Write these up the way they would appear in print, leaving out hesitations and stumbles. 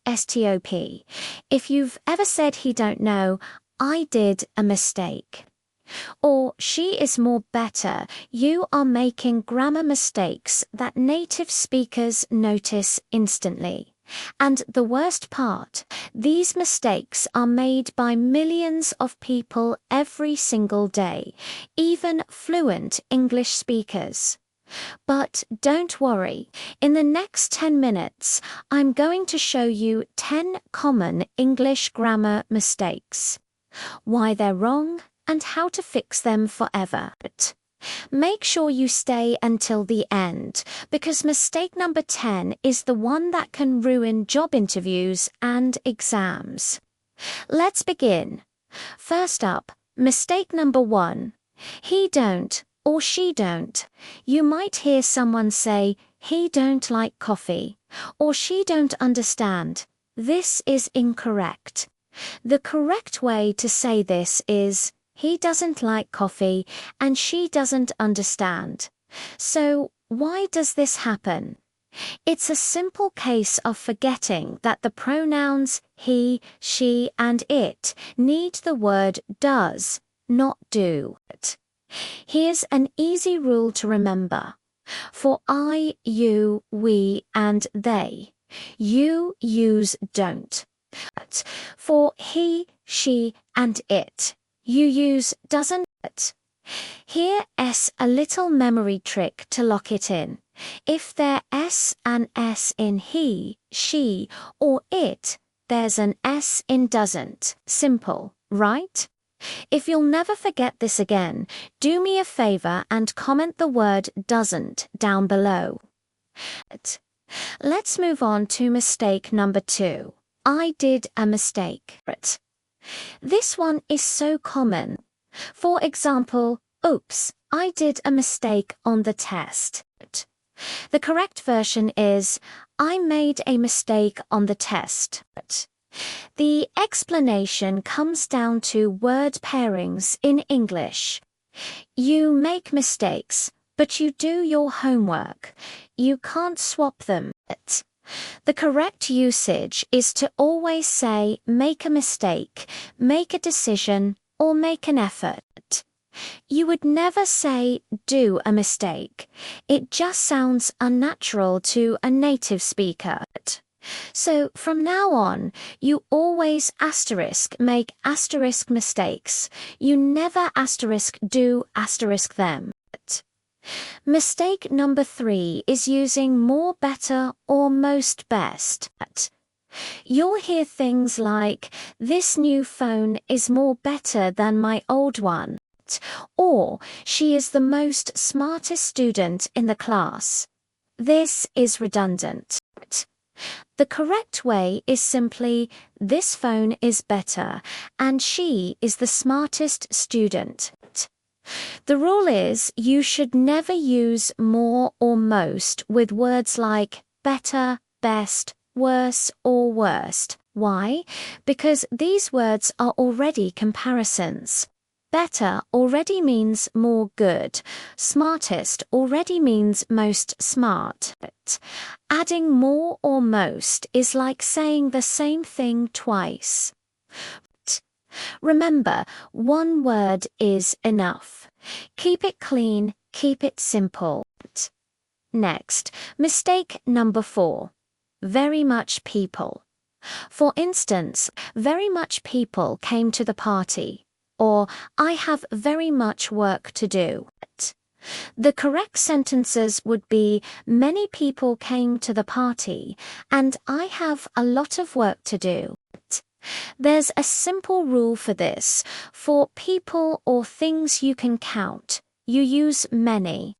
stop. If you've ever said he don't know, I did a mistake. Or she is more better, you are making grammar mistakes that native speakers notice instantly. And the worst part, these mistakes are made by millions of people every single day, even fluent English speakers. But don't worry, in the next 10 minutes, I'm going to show you 10 common English grammar mistakes, why they're wrong, and how to fix them forever. Make sure you stay until the end, because mistake number 10 is the one that can ruin job interviews and exams. Let's begin. First up, mistake number 1. He don't or she don't. You might hear someone say, he don't like coffee, or she don't understand. This is incorrect. The correct way to say this is, he doesn't like coffee and she doesn't understand. So, why does this happen? It's a simple case of forgetting that the pronouns he, she, and it need the word does, not do. Here's an easy rule to remember. For I, you, we, and they, you use don't. For he, she, and it, you use doesn't. Here's a little memory trick to lock it in. If there's an S in he, she, or it, there's an S in doesn't. Simple, right? If you'll never forget this again, do me a favor and comment the word doesn't down below. Let's move on to mistake number 2. I did a mistake. This one is so common. For example, oops, I did a mistake on the test. The correct version is, I made a mistake on the test. The explanation comes down to word pairings in English. You make mistakes, but you do your homework. You can't swap them. The correct usage is to always say make a mistake, make a decision, or make an effort. You would never say do a mistake. It just sounds unnatural to a native speaker. So from now on, you always make mistakes. You never do them. Mistake number 3 is using more, better, or most best. You'll hear things like, this new phone is more better than my old one, or she is the most smartest student in the class. This is redundant. The correct way is simply, this phone is better, and she is the smartest student. The rule is, you should never use more or most with words like better, best, worse, or worst. Why? Because these words are already comparisons. Better already means more good. Smartest already means most smart. Adding more or most is like saying the same thing twice. Remember, one word is enough. Keep it clean, keep it simple. Next, mistake number 4. Very much people. For instance, very much people came to the party, or I have very much work to do. The correct sentences would be, many people came to the party, and I have a lot of work to do. There's a simple rule for this. For people or things you can count, you use many.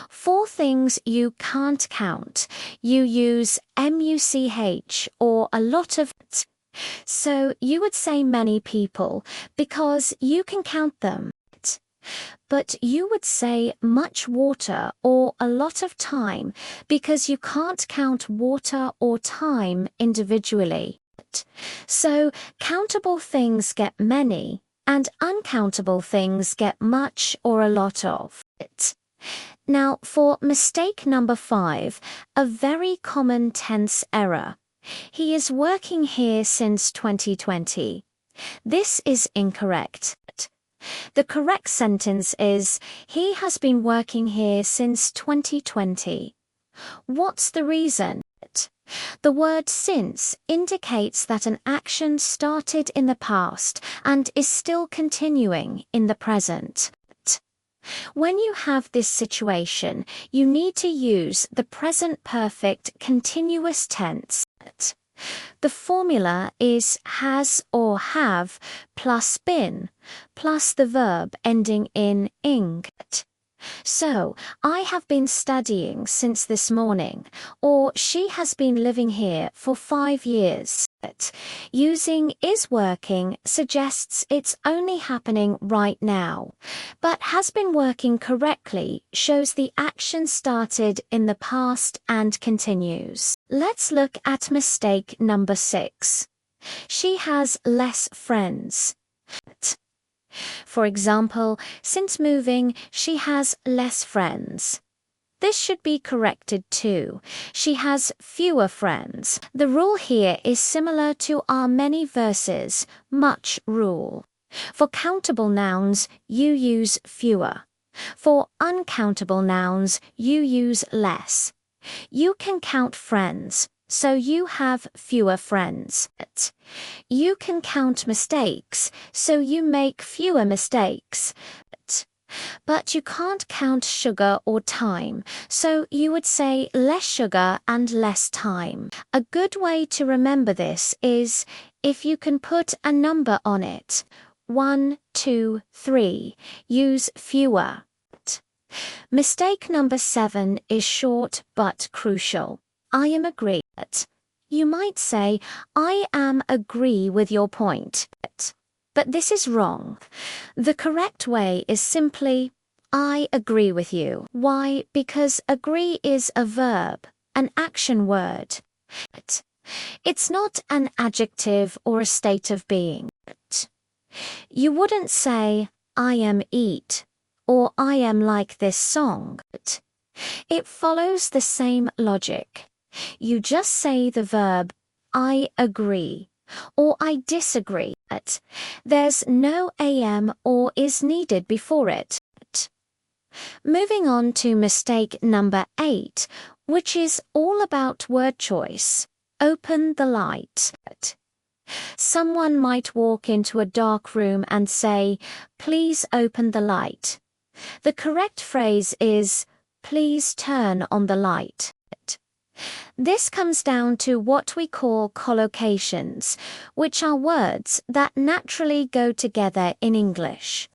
For things you can't count, you use much or a lot of. So you would say many people because you can count them. But you would say much water or a lot of time because you can't count water or time individually. So countable things get many, and uncountable things get much or a lot of. Now for mistake number 5, a very common tense error. He is working here since 2020. This is incorrect. The correct sentence is, he has been working here since 2020. What's the reason? The word since indicates that an action started in the past and is still continuing in the present. When you have this situation, you need to use the present perfect continuous tense. The formula is has or have plus been plus the verb ending in ing. So, I have been studying since this morning, or she has been living here for 5 years. Using is working suggests it's only happening right now, but has been working correctly shows the action started in the past and continues. Let's look at mistake number 6. She has less friends. For example, since moving, she has less friends. This should be corrected too. She has fewer friends. The rule here is similar to our many versus much rule. For countable nouns, you use fewer. For uncountable nouns, you use less. You can count friends, so you have fewer friends. You can count mistakes, so you make fewer mistakes. But you can't count sugar or time, so you would say less sugar and less time. A good way to remember this is if you can put a number on it. 1, 2, 3. Use fewer. Mistake number 7 is short but crucial. I am agree. You might say, I am agree with your point. But this is wrong. The correct way is simply, I agree with you. Why? Because agree is a verb, an action word. It's not an adjective or a state of being. You wouldn't say, I am eat, or I am like this song. It follows the same logic. You just say the verb, I agree, or I disagree. There's no am or is needed before it. Moving on to mistake number 8, which is all about word choice. Open the light. Someone might walk into a dark room and say, please open the light. The correct phrase is, please turn on the light. This comes down to what we call collocations, which are words that naturally go together in English.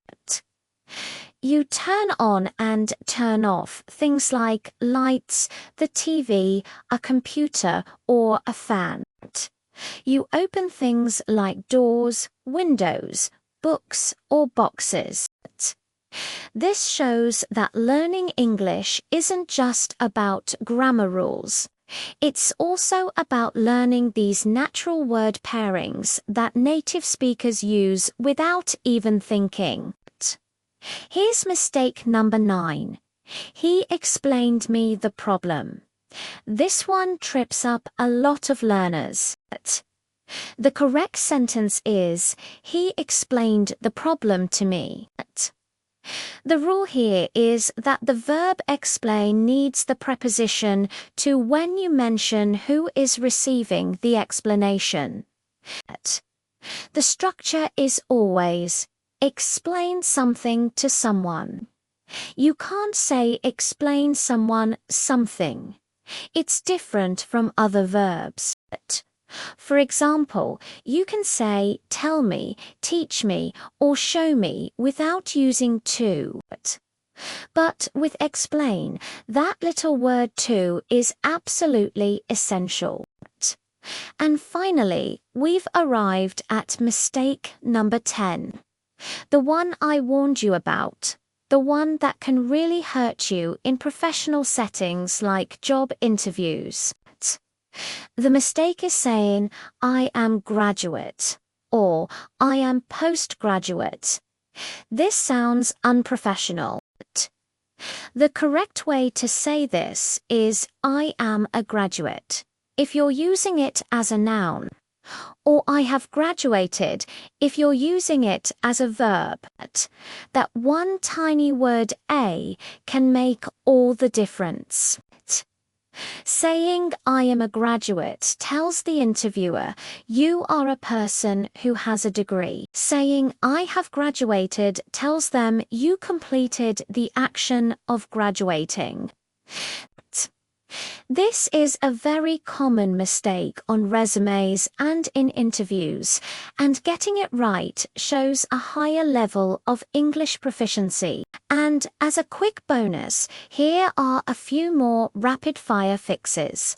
You turn on and turn off things like lights, the TV, a computer, or a fan. You open things like doors, windows, books, or boxes. This shows that learning English isn't just about grammar rules. It's also about learning these natural word pairings that native speakers use without even thinking. Here's mistake number 9. He explained me the problem. This one trips up a lot of learners. The correct sentence is, he explained the problem to me. The rule here is that the verb explain needs the preposition to when you mention who is receiving the explanation. The structure is always explain something to someone. You can't say explain someone something. It's different from other verbs. For example, you can say tell me, teach me, or show me without using to. But with explain, that little word to is absolutely essential. And finally, we've arrived at mistake number 10. The one I warned you about. The one that can really hurt you in professional settings like job interviews. The mistake is saying, I am graduate, or I am postgraduate. This sounds unprofessional. The correct way to say this is, I am a graduate. if you're using it as a noun, or I have graduated if you're using it as a verb. That one tiny word a can make all the difference. Saying I am a graduate tells the interviewer you are a person who has a degree. Saying I have graduated tells them you completed the action of graduating. This is a very common mistake on resumes and in interviews, and getting it right shows a higher level of English proficiency. And as a quick bonus, here are a few more rapid-fire fixes.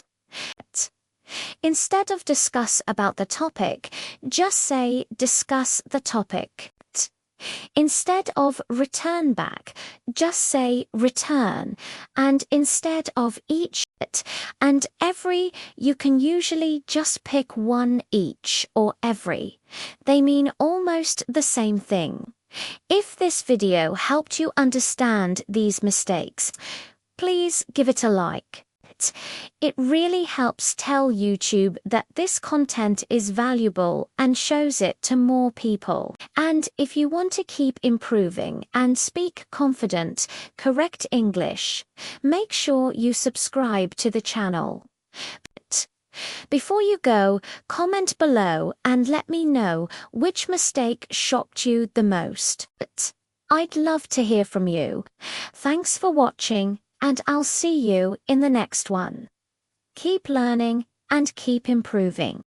Instead of discuss about the topic, just say discuss the topic. Instead of return back, just say return, and instead of each and every, you can usually just pick one each or every. They mean almost the same thing. If this video helped you understand these mistakes, please give it a like. It really helps tell YouTube that this content is valuable and shows it to more people. And if you want to keep improving and speak confident, correct English, make sure you subscribe to the channel. Before you go, comment below and let me know which mistake shocked you the most. I'd love to hear from you. Thanks for watching, and I'll see you in the next one. Keep learning and keep improving.